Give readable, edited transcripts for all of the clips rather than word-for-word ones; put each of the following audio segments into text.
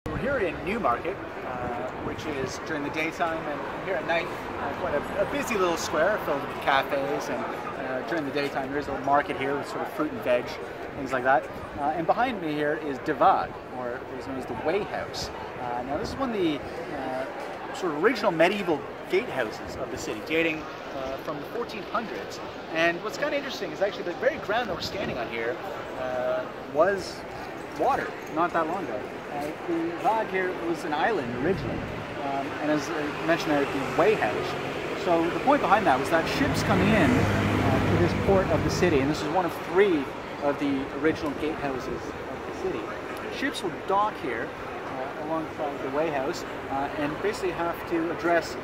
We're here in Newmarket, which is during the daytime, and here at night, quite a busy little square filled with cafes, and during the daytime there's a little market here with sort of fruit and veg, things like that. And behind me here is the Waag, or what is known as the Way House. Now this is one of the sort of original medieval gatehouses of the city, dating from the 1400s. And what's kind of interesting is actually the very ground that we're standing on here was water not that long ago. The Waag here was an island originally, and as I mentioned there, the Way House. So the point behind that was that ships coming in to this port of the city, and this is one of three of the original gatehouses of the city. Ships would dock here alongside the Way House and basically have to address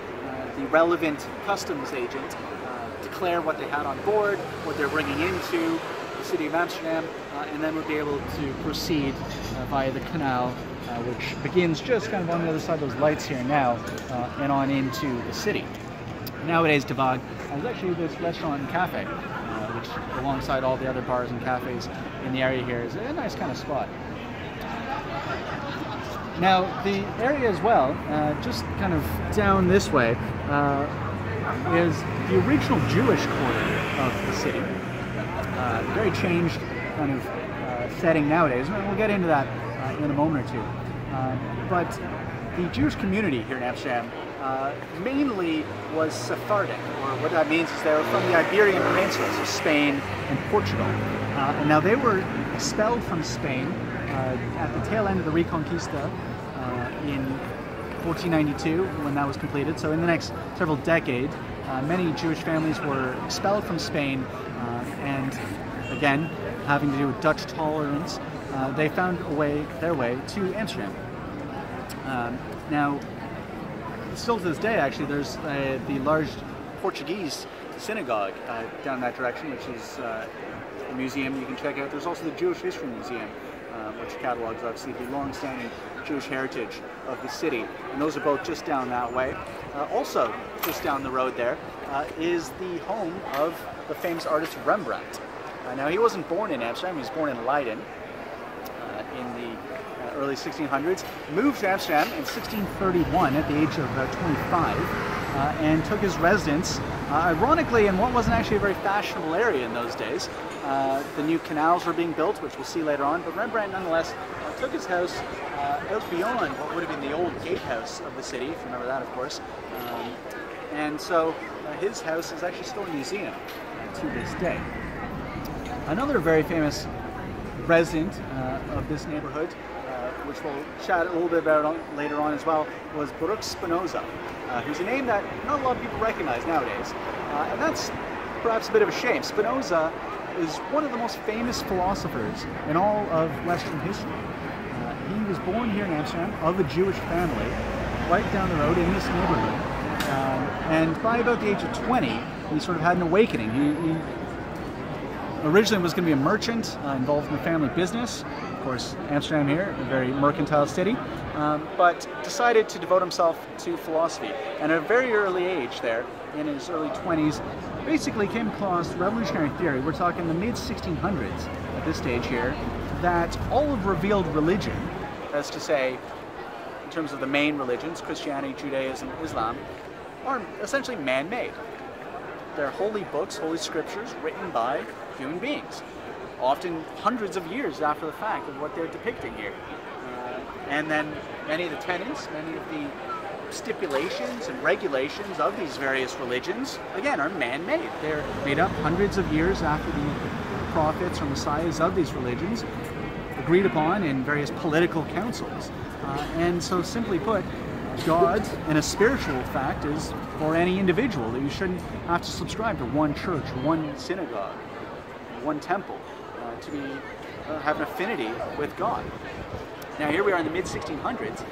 the relevant customs agent, declare what they had on board, what they're bringing into the city of Amsterdam, and then would be able to proceed via the canal, which begins just kind of on the other side of those lights here now, and on into the city. Nowadays, the Waag is actually this restaurant and cafe, which alongside all the other bars and cafes in the area here is a nice kind of spot. Now, the area as well, just kind of down this way, is the original Jewish quarter of the city. Very changed kind of setting nowadays. We'll get into that in a moment or two. But the Jewish community here in Amsterdam mainly was Sephardic, or what that means is they were from the Iberian Peninsula, so Spain and Portugal. And now they were expelled from Spain at the tail end of the Reconquista in 1492, when that was completed. So in the next several decades, many Jewish families were expelled from Spain, and again, having to do with Dutch tolerance, they found their way to Amsterdam. Now, still to this day, actually, there's the large Portuguese synagogue down that direction, which is a museum you can check out. There's also the Jewish History Museum, which catalogs obviously the long-standing Jewish heritage of the city, and those are both just down that way. Also, just down the road there is the home of the famous artist Rembrandt. Now, he wasn't born in Amsterdam; he was born in Leiden in the early 1600s. Moved to Amsterdam in 1631 at the age of 25, and took his residence, ironically, in what wasn't actually a very fashionable area in those days. The new canals were being built, which we'll see later on, but Rembrandt nonetheless took his house out beyond what would have been the old gatehouse of the city, if you remember that, of course. And so his house is actually still a museum to this day. Another very famous resident of this neighborhood, which we'll chat a little bit about later on as well, was Waag and Spinoza, who's a name that not a lot of people recognize nowadays. And that's perhaps a bit of a shame. Spinoza is one of the most famous philosophers in all of Western history. He was born here in Amsterdam of a Jewish family, right down the road in this neighborhood. And by about the age of 20, he sort of had an awakening. He originally was going to be a merchant involved in the family business. Of course, Amsterdam here, a very mercantile city, but decided to devote himself to philosophy. And at a very early age there, in his early 20s, basically came across revolutionary theory. We're talking the mid-1600s at this stage here, that all of revealed religion, that's to say, in terms of the main religions, Christianity, Judaism, Islam, are essentially man-made. They're holy books, holy scriptures written by human beings, often hundreds of years after the fact of what they're depicting here. And then many of the tenets, many of the stipulations and regulations of these various religions, again, are man-made. They're made up hundreds of years after the prophets or messiahs of these religions, agreed upon in various political councils. And so simply put, God, in a spiritual fact, is for any individual, that you shouldn't have to subscribe to one church, one synagogue, one temple, to have an affinity with God. Now here we are in the mid-1600s.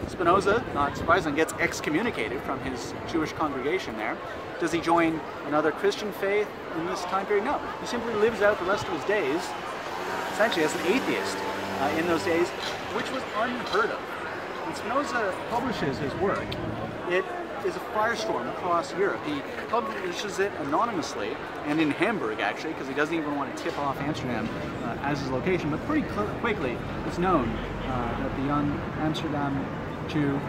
Spinoza, not surprisingly, gets excommunicated from his Jewish congregation there. Does he join another Christian faith in this time period? No. He simply lives out the rest of his days, essentially as an atheist in those days, which was unheard of. When Spinoza publishes his work, it is a firestorm across Europe. He publishes it anonymously, and in Hamburg actually, because he doesn't even want to tip off Amsterdam as his location. But pretty quickly, it's known that the young Amsterdam Jew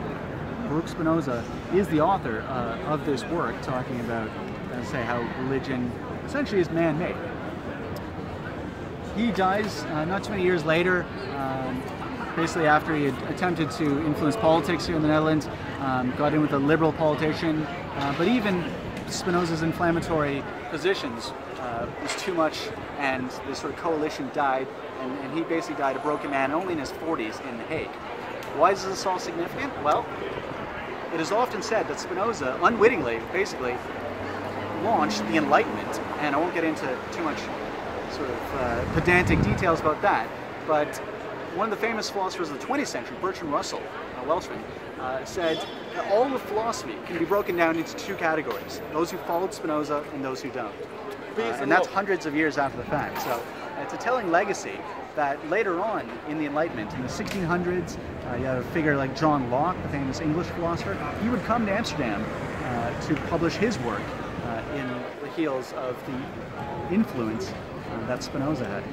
Waag and Spinoza is the author of this work, talking about, let's say, how religion essentially is man-made. He dies not too many years later, basically after he had attempted to influence politics here in the Netherlands, got in with a liberal politician, but even Spinoza's inflammatory positions was too much, and this sort of coalition died, and he basically died a broken man only in his 40s in The Hague. Why is this all significant? Well, it is often said that Spinoza, unwittingly, basically, launched the Enlightenment, and I won't get into too much sort of pedantic details about that, but one of the famous philosophers of the 20th century, Bertrand Russell, a Welshman, said that all of philosophy can be broken down into two categories: those who followed Spinoza and those who don't. And that's hundreds of years after the fact. So it's a telling legacy that later on in the Enlightenment, in the 1600s, you have a figure like John Locke, the famous English philosopher. He would come to Amsterdam to publish his work in the heels of the influence that Spinoza had.